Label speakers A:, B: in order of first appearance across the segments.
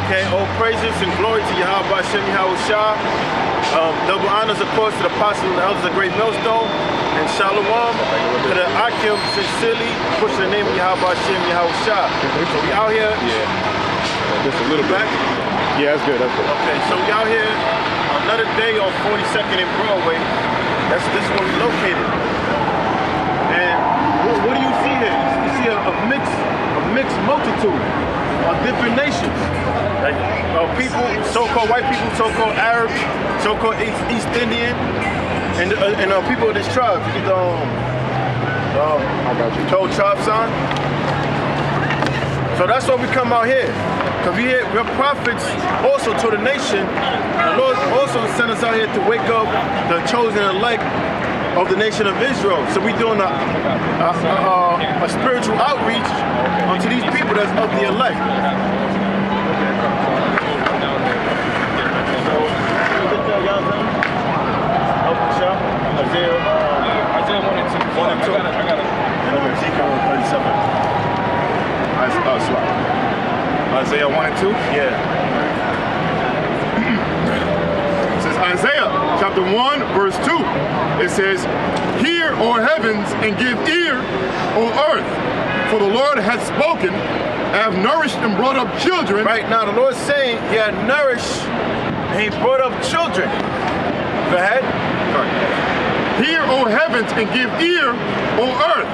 A: Okay, all praises and glory to Yahweh Hashem Yahweh Shah. Double honors, of course, to the apostles and the elders of Great Millstone. And Shalom to the Akim, sincerely pushing the name of Yahweh Hashem Yahweh Shah. So we out here.
B: Yeah. Just a little bit. Yeah, that's good. That's good.
A: Okay, so we out here another day on 42nd and Broadway. This is where we located. And what do you see here? You see a mixed multitude of different nations. Like people, so-called white people, so-called Arabs, so-called East Indian, and people of this tribe. I got you. 12 tribes on. So that's why we come out here. Because we're prophets also to the nation. The Lord also sent us out here to wake up the chosen elect of the nation of Israel. So we're doing a spiritual outreach onto these people that's of the elect. Isaiah 1 and 2. 1 and 2. I got it. And Ezekiel 37.
B: Isaiah 1 and 2?
A: Yeah.
B: It says Isaiah chapter 1 verse 2. It says, "Hear, O heavens, and give ear, O earth, for the Lord hath spoken, I have nourished and brought up children."
A: Right now the Lord's saying he had nourished and he brought up children. Go ahead.
B: "Hear, O heavens, and give ear, O earth,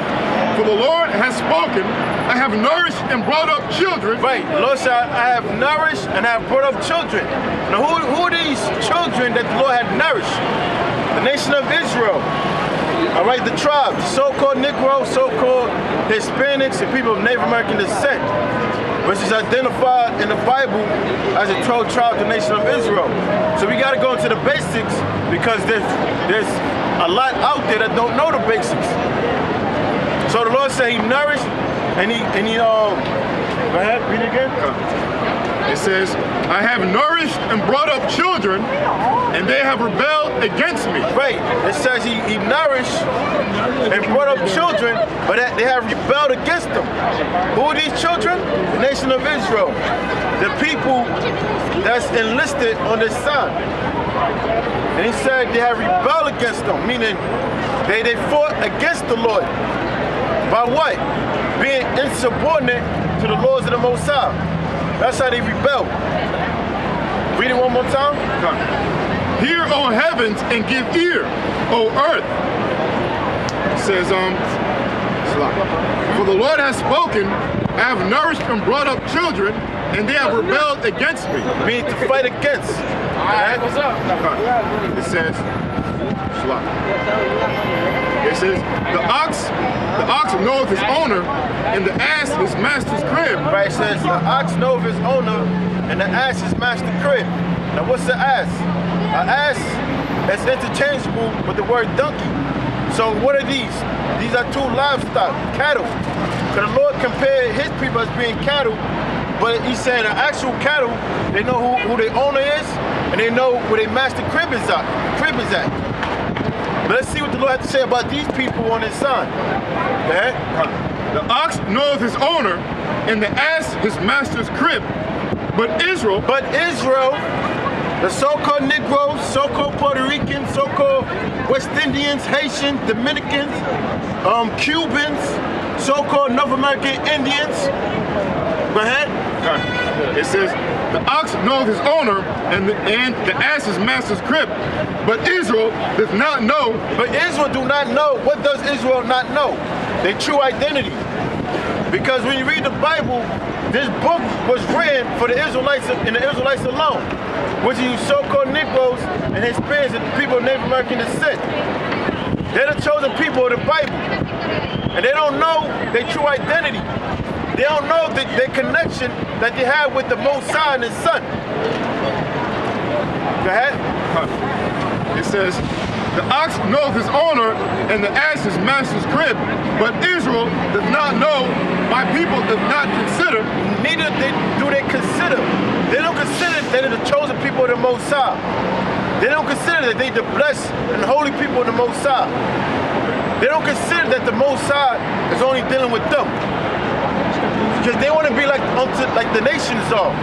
B: for the Lord has spoken, I have nourished and brought up children."
A: Right, the Lord said, I have nourished and I have brought up children. Now who are these children that the Lord had nourished? The nation of Israel. All right, the tribes, so-called Negroes, so-called Hispanics, and people of Native American descent, which is identified in the Bible as a 12 tribe of the nation of Israel. So we got to go into the basics because there's a lot out there that don't know the basics. So the Lord said he nourished and he go ahead, read it again.
B: It says, "I have nourished and brought up children, and they have rebelled against me."
A: Right, it says he nourished and brought up children, but they have rebelled against them. Who are these children? The nation of Israel. The people that's enlisted on this side. And he said they have rebelled against them, meaning they fought against the Lord. By what? Being insubordinate to the laws of the Most High. That's how they rebelled. Read it one more time.
B: "Hear, O heavens, and give ear, O earth." It says, "For the Lord has spoken, I have nourished and brought up children, and they have rebelled against me."
A: Meaning to fight against.
C: Alright, what's up?
B: It says, the ox knoweth his owner, and the ass his master's crib.
A: Right, it says the ox knoweth his owner, and the ass his master's crib. Now what's the ass? An ass is interchangeable with the word donkey. So what are these? These are two livestock, cattle. Because the Lord compared his people as being cattle, but he's saying an actual cattle, they know who their owner is, and they know where their master crib is at. But let's see what the Lord has to say about these people on his side. Okay?
B: The ox knoweth his owner, and the ass his master's crib. But Israel,
A: the so-called Negroes, so-called Puerto Ricans, so-called West Indians, Haitians, Dominicans, Cubans, so-called North American Indians. Go ahead.
B: It says, the ox knoweth his owner, and the ass his master's crib. But Israel does not know.
A: But Israel do not know. What does Israel not know? Their true identity. Because when you read the Bible, this book was written for the Israelites and the Israelites alone, which is so-called Negroes and Hispanics and people of Native American descent. They're the chosen people of the Bible. And they don't know their true identity. They don't know their connection that they have with the Most High and His Son. Go ahead.
B: It says, the ox knoweth his owner, and the ass his master's crib. But Israel does not know. My people does not consider.
A: Neither do they consider. They don't consider that they're the chosen people of the Most High. They don't consider that they're the blessed and holy people of the Most High. They don't consider that the Most High is only dealing with them. Because they want to be like onto like the nations are.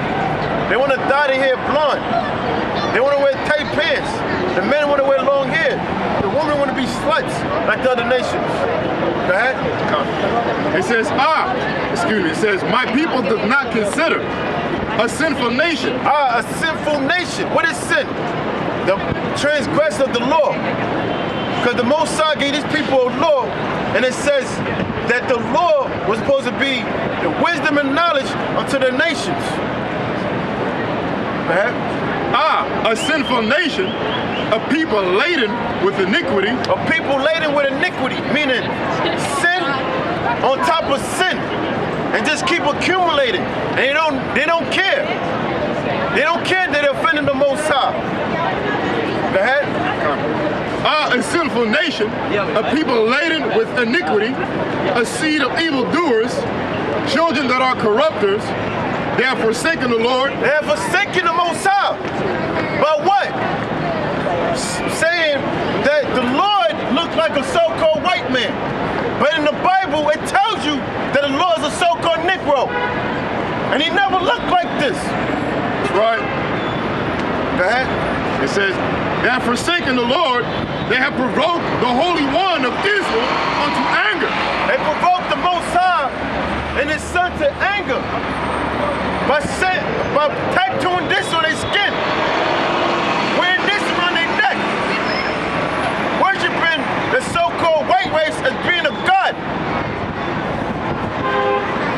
A: They want to dye their hair blonde. They want to wear tight pants. The men want to wear long hair. The women want to be sluts like the other nations. Go ahead.
B: It says, it says, my people does not consider a sinful nation.
A: A sinful nation. What is sin? The transgressor of the law. Because the Most High gave these people a law, and it says that the law was supposed to be the wisdom and knowledge unto the nations. Go ahead.
B: A sinful nation, a people laden with iniquity.
A: A people laden with iniquity, meaning sin on top of sin, and just keep accumulating. And they don't care. They don't care that they're offending the Most High. Go ahead.
B: A sinful nation, a people laden with iniquity, a seed of evildoers, children that are corrupters. They have forsaken the Lord.
A: They have forsaken the Most High. But what? Saying that the Lord looked like a so-called white man. But in the Bible, it tells you that the Lord is a so-called Negro. And he never looked like this.
B: That's right.
A: Go ahead.
B: It says, they have forsaken the Lord. They have provoked the Holy One of Israel unto anger.
A: They provoked the Most High and his son to anger by tattooing this on their skin, wearing this around their neck, worshiping the so-called white race as being a god.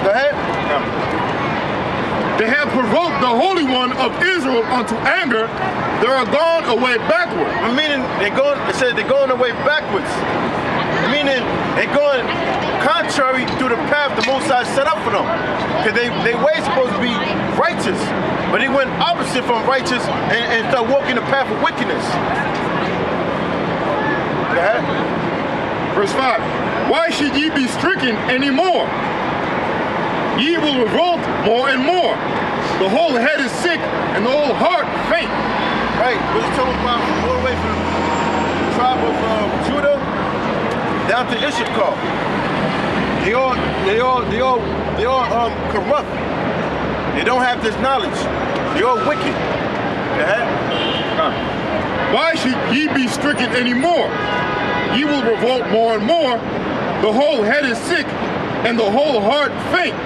A: Go ahead.
B: They have provoked the Holy One of Israel unto anger. They are gone away backward.
A: Meaning it says they're going away backwards. Meaning they're going contrary to the path the Most High set up for them. Because they way supposed to be righteous. But they went opposite from righteous and started walking the path of wickedness. Go ahead.
B: Verse 5. Why should ye be stricken anymore? Ye will revolt more and more. The whole head is sick and the whole heart faint.
A: Right, what he's talking about all the way from the tribe of Judah down to Issachar. They all corrupt. They don't have this knowledge. They all wicked. Go ahead.
B: Why should ye be stricken anymore? Ye will revolt more and more. The whole head is sick and the whole heart faint.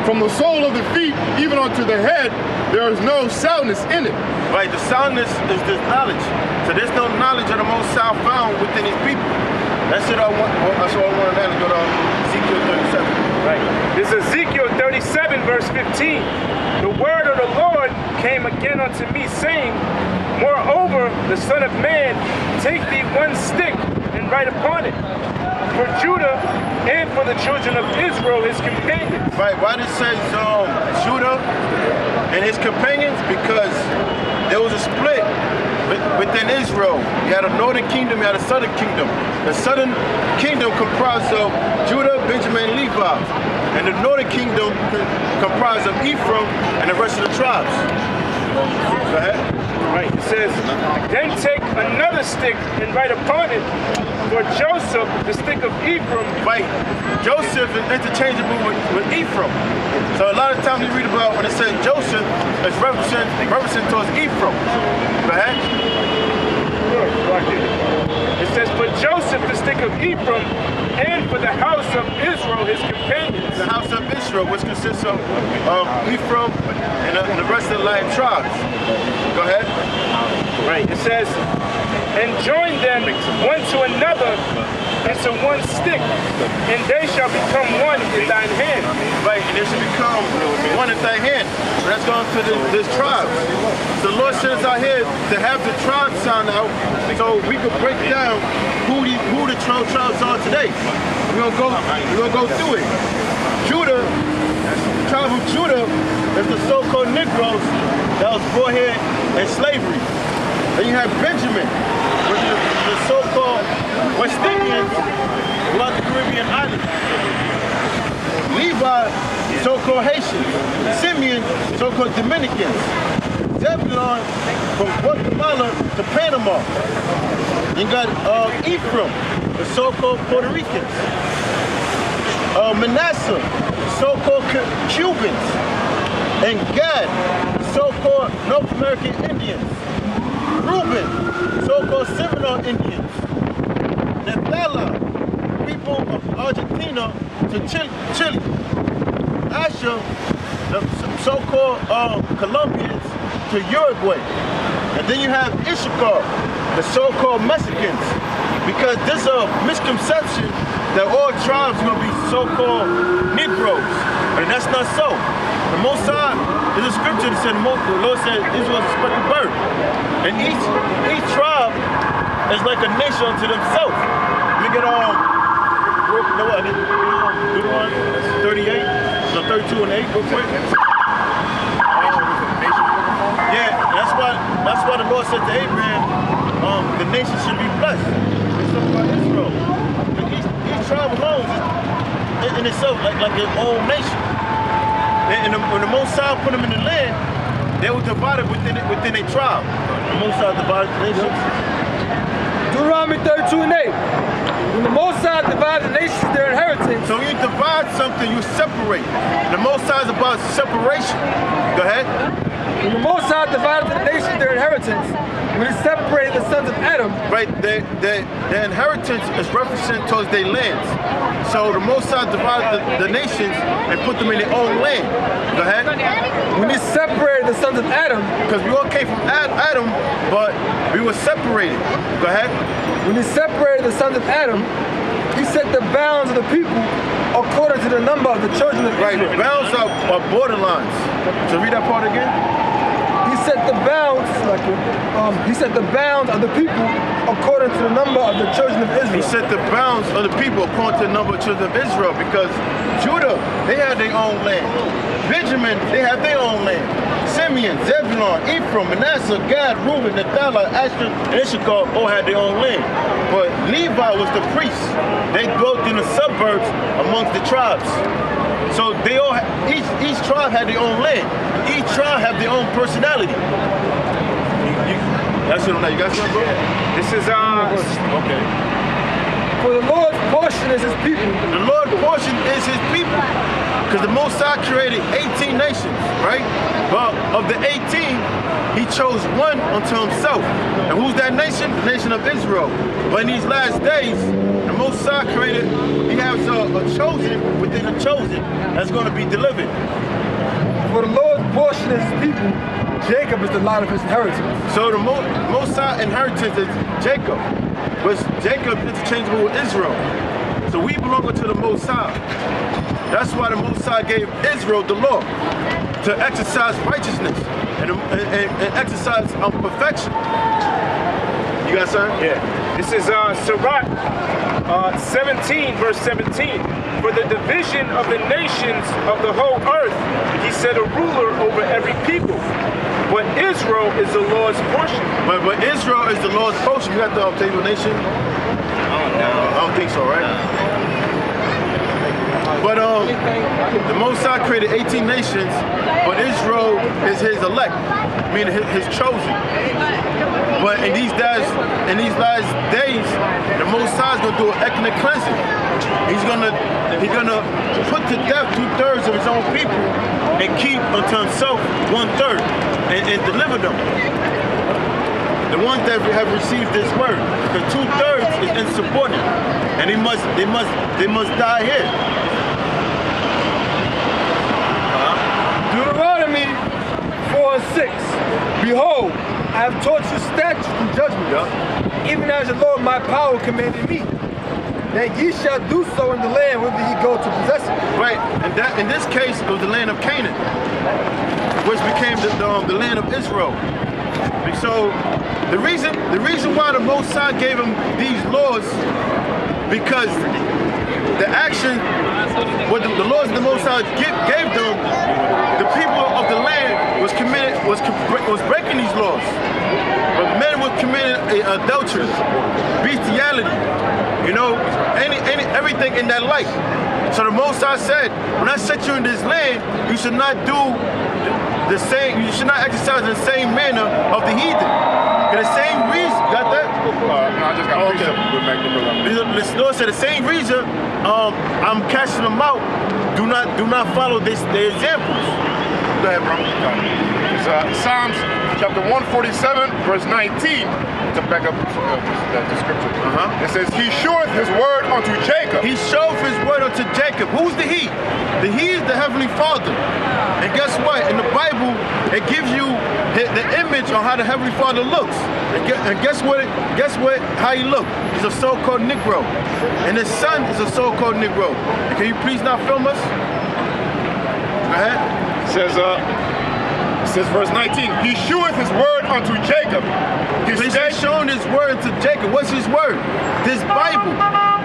B: From the sole of the feet even unto the head, there is no soundness in it.
A: Right, the soundness is this knowledge. So there's no knowledge of the Most High found within these people. That's what I want to go to Ezekiel 37.
C: Right. This is Ezekiel 37, verse 15. The word of the Lord came again unto me, saying, Moreover, the Son of Man, take thee one stick and write upon it, for Judah and for the children of Israel, his companions.
A: Right, why does it say Judah and his companions? Because there was a split within Israel. You had a northern kingdom, you had a southern kingdom. The southern kingdom comprised of Judah, Benjamin, and Levi. And the northern kingdom comprised of Ephraim and the rest of the tribes. Go ahead.
C: Right, it says, Then take another stick and write upon it, for Joseph, the stick of Ephraim.
A: Right, Joseph is interchangeable with Ephraim. So a lot of times you read about when it says Joseph, it's referencing towards Ephraim. Go ahead.
C: It says, For Joseph, the stick of Ephraim, and for the house of Israel, his companions.
A: The house of Israel, which consists of Ephraim and the rest of the Lion tribes. Go ahead.
C: Right. It says, And join them one to another into one stick, and they shall become one in thine hand.
A: Right, and they shall become one in thy hand. That's going to this tribe. The Lord sent us out here to have the tribes sound out so we could break down who the 12 tribes are today. We're gonna go through it. Judah, the tribe of Judah is the so-called Negroes that was brought here in slavery. Then you have Benjamin, which is the so-called West Indians throughout the Caribbean islands. Levi, so-called Haitians. Simeon, so-called Dominicans. Zebulon, from Guatemala to Panama. You got Ephraim, the so-called Puerto Ricans. Manasseh, so-called Cubans. And Gad, so-called North American Indians. Reuben, so-called Seminole Indians. Naphtali, people of Argentina to Chile. Asher, the so-called Colombians to Uruguay. And then you have Issachar, the so-called Mexicans, because there's a misconception that all tribes are going to be so-called Negroes, and that's not so. The Most High, there's a scripture that said, the Lord said Israel is a speckled bird, and each tribe is like a nation unto themselves. We get Deuteronomy 38, so 32 and 8, real quick. Yeah, that's why the Lord said to Abraham, the nation should be blessed. It's talking about Israel. And each tribe alone is in itself like its own nation. And when the Most High put them in the land, they were divided within a tribe. The Most High divided the nations.
D: Deuteronomy 32 and 8. When the Most High divided the nations their inheritance.
A: So when you divide something, you separate. The Most High is about separation. Go ahead.
D: When the Most High divided the nations their inheritance, when he separated the sons of Adam.
A: Right, their inheritance is referencing towards their lands. So the Most High divided the nations and put them in their own land. Go ahead.
D: When he separated the sons of Adam.
A: Because we all came from Adam, but we were separated. Go ahead.
D: When he separated the sons of Adam, he set the bounds of the people according to the number of the children of Israel.
A: Right, the bounds are borderlines. So read that part again.
D: He set the bounds, of the people according to the number of the children of Israel.
A: He set the bounds of the people according to the number of children of Israel, because Judah, they had their own land. Benjamin, they had their own land. Simeon, Zebulun, Ephraim, Manasseh, Gad, Reuben, Naphtali, Asher, and Issachar all had their own land. But Levi was the priest. They dwelt in the suburbs amongst the tribes. So they all, each tribe had their own land. Each tribe had their own personality. That's it on that. You got something, bro?
C: This is
A: okay.
D: For the Lord's portion is his people.
A: The Lord's portion is his people. Because the Most High created 18 nations, right? But of the 18, he chose one unto himself. And who's that nation? The nation of Israel. But in these last days, the Most High created, he has a chosen within a chosen that's going to be delivered.
D: For the Lord's portion is his people. Jacob is the lot of his inheritance.
A: So the Most High inheritance is Jacob. But Jacob is interchangeable with Israel. So we belong to the Most High. That's why the Most High gave Israel the law to exercise righteousness and exercise perfection. You got something?
C: Yeah. This is Sirach 17, verse 17. For the division of the nations of the whole earth, he set a ruler over every people. But Israel is the Lord's portion.
A: But Israel is the Lord's portion. You got the table nation? I don't think so, right? But the Most High created 18 nations, but Israel is his elect, meaning his chosen. But in these last days, the Most High is gonna do an ethnic cleansing. He's gonna put to death 2/3 of his own people and keep unto himself 1/3 and deliver them. The ones that have received this word, because 2/3 is insubordinate, and they must die here.
D: Deuteronomy 4 and 6. Behold, I have taught you statutes and judgments, even as the Lord my power commanded me, that ye shall do so in the land whither ye go to possess it.
A: Right, and that in this case it was the land of Canaan, which became the land of Israel. And so the reason why the Most High gave them these laws, because the action, what the laws the Most High gave them, the people of the land was breaking these laws. But men were committing adultery, bestiality, everything in that light. So the Most High said, when I set you in this land, you should not do the same, you should not exercise the same manner of the heathen. For the same reason, got that?
B: No, I just got
A: The Lord said the same reason I'm casting them out. Do not follow their examples. Go ahead, bro.
B: It's Psalms chapter 147, verse 19. To back up the scripture. It says, He showeth His word unto Jacob.
A: He showeth His word unto Jacob. Who's the He? The He is the Heavenly Father. And guess what? In the Bible, it gives you the image on how the Heavenly Father looks. And guess what? How he looks? He's a so-called Negro. And his son is a so-called Negro. And can you please not film us? Go ahead.
B: It says verse 19, He sheweth His word unto Jacob.
A: He's showing His word to Jacob. What's His word? This Bible.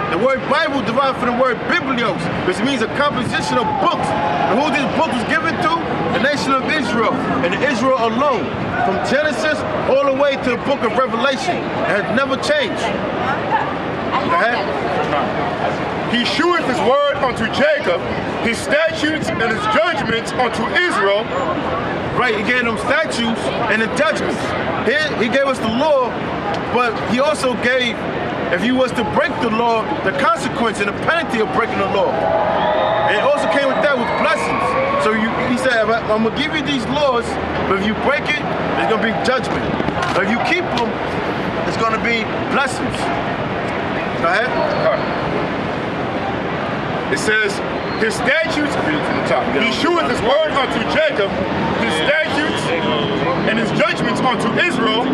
A: The word Bible derived from the word biblios, which means a composition of books. And who this book was given to? The nation of Israel, and Israel alone. From Genesis all the way to the book of Revelation. It has never changed. Go ahead.
B: He sheweth His word unto Jacob, His statutes and His judgments unto Israel.
A: Right, He gave them statutes and the judgments. He gave us the law, but He also gave, if you was to break the law, the consequence and the penalty of breaking the law. And it also came with that with blessings. So He said, I'm going to give you these laws, but if you break it, there's going to be judgment. But if you keep them, it's going to be blessings. Go ahead.
B: It says, His statutes, He sheweth His word unto Jacob, His statutes and His judgments unto Israel.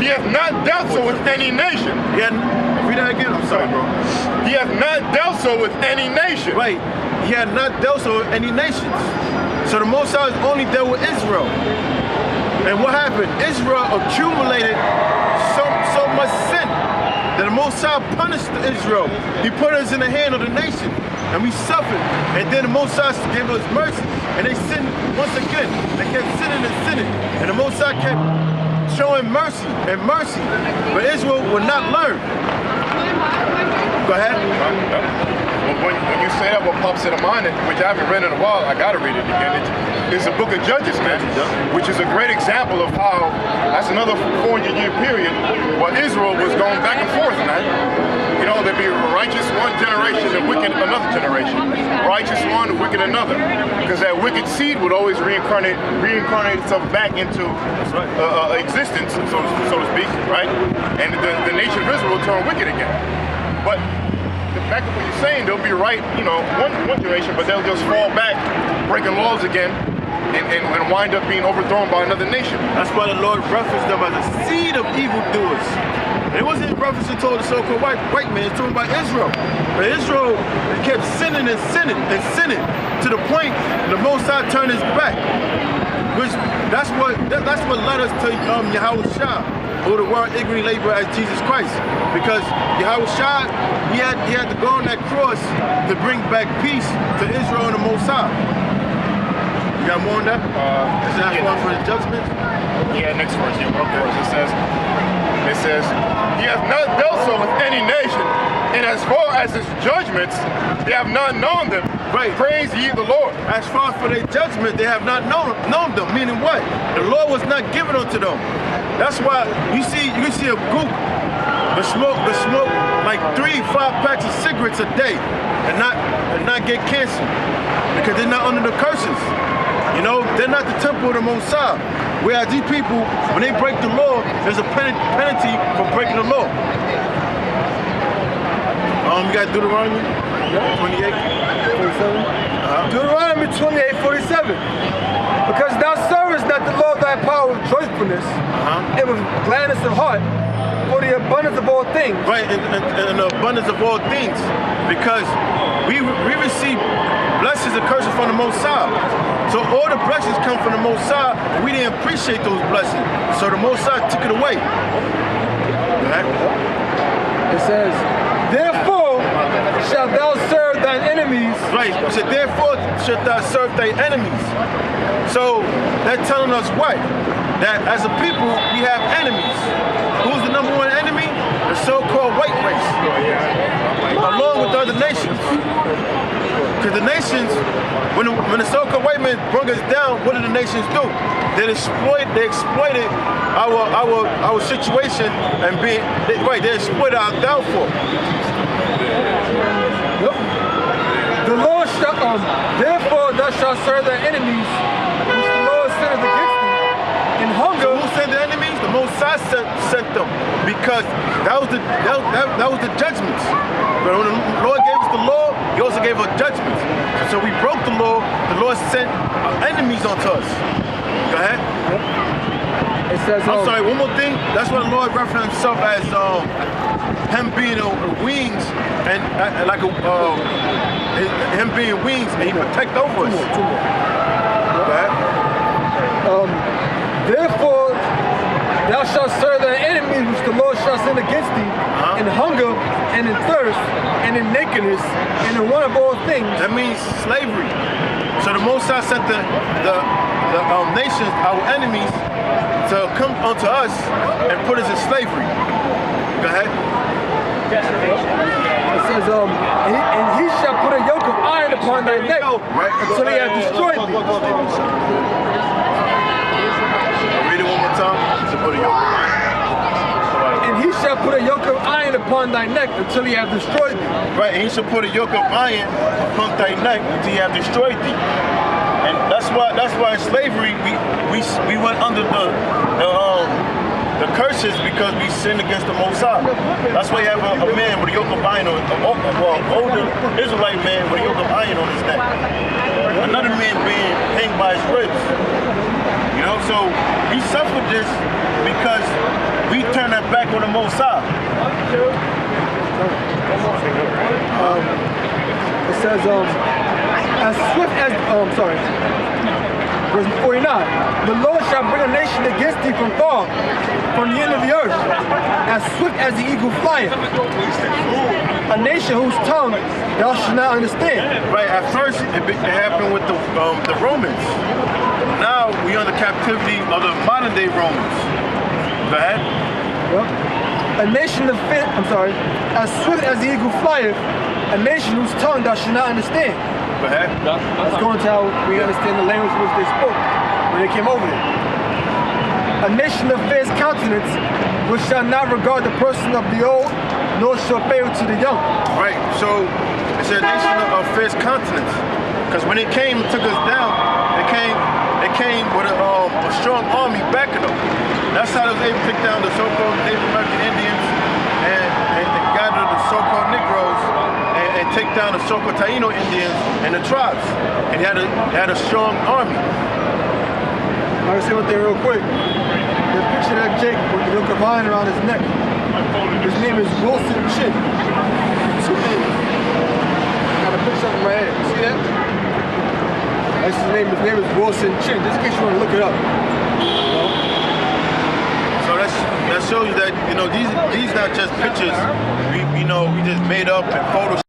B: He hath not dealt so with any nation.
A: Read that again. I'm sorry, bro.
B: He hath not dealt so with any nation.
A: Right. He had not dealt so with any nations. So the Most High only dealt with Israel. And what happened? Israel accumulated so much sin that the Most High punished Israel. He put us in the hand of the nation, and we suffered. And then the Most High gave us mercy, and they sinned once again. They kept sinning and sinning, and the Most High kept showing mercy and mercy, but Israel would not learn. Go ahead.
B: When you say that, what pops into mind, which I haven't read in a while, I gotta read it again. It's the book of Judges, man, which is a great example of how that's another 400-year period where Israel was going back and forth, man. You know, there'd be righteous one generation and wicked another generation. Righteous one, wicked another. Because that wicked seed would always reincarnate itself back into existence, so to speak, right? And the nation of Israel will turn wicked again. But back to what you're saying, they'll be right, one generation, but they'll just fall back, breaking laws again, and wind up being overthrown by another nation.
A: That's why the Lord referenced them as a seed of evildoers. And it wasn't referencing toward the so-called white man, it's talking about Israel. But Israel kept sinning and sinning and sinning to the point the Most High turned His back. Which that's what led us to Yahweh Shah, who the world ignorantly labeled as Jesus Christ. Because Yahweh Shah, he had to go on that cross to bring back peace to Israel and the Most High. You got more on that? Is that one for the judgment?
B: Yeah, next verse. It says, He hath not dealt so with any nation, and as far as His judgments, they have not known them.
A: Right.
B: Praise ye the Lord.
A: As far for their judgment, they have not known them. Meaning what? The law was not given unto them. That's why you see a group that smoke like 3-5 packs of cigarettes a day and not get cancer because they're not under the curses. They're not the temple of the Most High. Whereas these people, when they break the law, there's a penalty for breaking the law. You got Deuteronomy 28, 47.
D: Deuteronomy 28:47. Because thou servest not the Lord thy power with joyfulness and with gladness of heart, for the abundance of all things.
A: Right, and the abundance of all things. Because we receive blessings and curses from the Most High. So all the blessings come from the Most High, and we didn't appreciate those blessings. So the Most High took it away. Right?
D: It says, therefore shalt thou serve thine enemies.
A: Right, so therefore shalt thou serve thy enemies. So they're telling us what? That as a people, we have enemies. Who's the number one enemy? The so-called white race. Along with the other nations. Because the nations, when the so-called white men brought us down, what did the nations do? They exploited our situation and they exploited our downfall.
D: The Lord shall therefore thou shalt serve thy enemies, and hunger.
A: So who sent the enemies? The Most High sent them, because that was the judgments. But when the Lord gave us the law, He also gave us judgments. So we broke the law. The Lord sent enemies onto us. Go ahead.
D: It says,
A: I'm sorry, one more thing. That's why the Lord referenced Himself as Him being wings, and like Him being wings, and He protect over us.
D: Two more.
A: Go ahead.
D: Therefore, thou shalt serve thy enemies which the Lord shall send against thee, in hunger and in thirst and in nakedness and in want of all things.
A: That means slavery. So the Most High sent the nations, our enemies, to come unto us and put us in slavery. Go ahead.
D: It says, and he shall put a yoke of iron upon thy neck until he hath destroyed thee.
A: Read it one more time. To put a yoke of iron.
D: And he shall put a yoke of iron upon thy neck until he hath destroyed thee.
A: Right, and He shall put a yoke of iron upon thy neck until He hath destroyed thee. And that's why in slavery we went under the curses, because we sinned against the Most High. That's why you have a man with a yoke of iron, older Israelite man with a yoke of iron on his neck. Another man being hanged by his ribs. You know, so we suffered this because we turned our back on the Most High.
D: It says, as swift as, verse 49, the Lord shall bring a nation against thee from far, from the end of the earth, as swift as the eagle flieth. A nation whose tongue thou shalt not understand.
A: Right, at first it happened with the Romans. Now we under captivity of the modern day Romans. Go ahead.
D: Yep. A nation of as swift as the eagle flieth, a nation whose tongue thou shalt not understand.
A: Go ahead.
D: Let's go into how we understand the language which they spoke when they came over there. A nation of fierce countenance, which shall not regard the person of the old, nor shall favor to the young.
A: Right, so it's a nation of fierce countenance. Because when it came and took us down, it came with a strong army backing them. That's how they was able to take down the so-called Native American Indians and gather the so-called Negroes and take down the so-called Taino Indians and the tribes. And he had a strong army.
D: I gotta say one thing real quick. The picture of that Jake with the yoke of iron around his neck. His name is Wilson Chin. Two names. I got a picture of him right here. See that? That's his name. His name is Wilson Chin. Just in case you want to look it up.
A: So that shows you that these not just pictures we just made up and photoshopped.